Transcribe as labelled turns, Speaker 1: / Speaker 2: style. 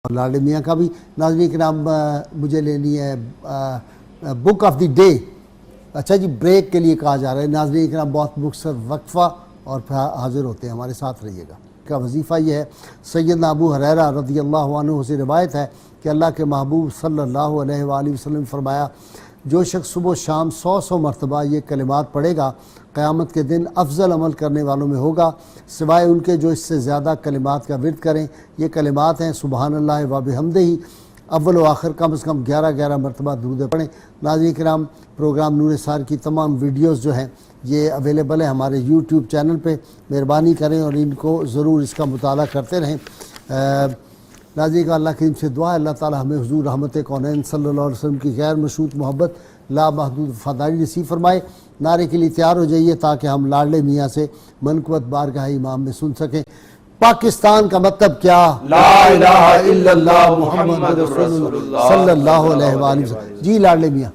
Speaker 1: اور لاڈلے میاں کا بھی ناظرین کرام مجھے لینی ہے بک آف دی ڈے. اچھا جی بریک کے لیے کہا جا رہا ہے ناظرین کرام، بہت مختصر وقفہ اور پھر حاضر ہوتے ہیں، ہمارے ساتھ رہیے گا. کا وظیفہ یہ ہے، سیدنا ابو ہریرہ رضی اللہ عنہ سے روایت ہے کہ اللہ کے محبوب صلی اللہ علیہ وآلہ وسلم فرمایا، جو شخص صبح و شام 100 مرتبہ یہ کلمات پڑھے گا قیامت کے دن افضل عمل کرنے والوں میں ہوگا، سوائے ان کے جو اس سے زیادہ کلمات کا ورد کریں. یہ کلمات ہیں سبحان اللہ و بحمدہ، اول و آخر کم از کم 11 مرتبہ درود پڑھیں. ناظرین کرام، پروگرام نور سار کی تمام ویڈیوز جو ہیں یہ اویلیبل ہیں ہمارے یوٹیوب چینل پہ. مہربانی کریں اور ان کو ضرور اس کا مطالعہ کرتے رہیں. ناظرین کا اللہ کریم سے دعا ہے اللہ تعالی ہمیں حضور رحمت کونین صلی اللہ علیہ وسلم کی غیر مشروط محبت لا محدود وفاداری نصیب فرمائے. نعرے کے لیے تیار ہو جائیے تاکہ ہم لاڈلے میاں سے منقبت بارگاہ امام میں سن سکیں. پاکستان کا مطلب کیا؟
Speaker 2: لا الہ الا اللہ محمد رسول اللہ
Speaker 1: صلی اللہ علیہ وآلہ وسلم. جی لاڈلے میاں.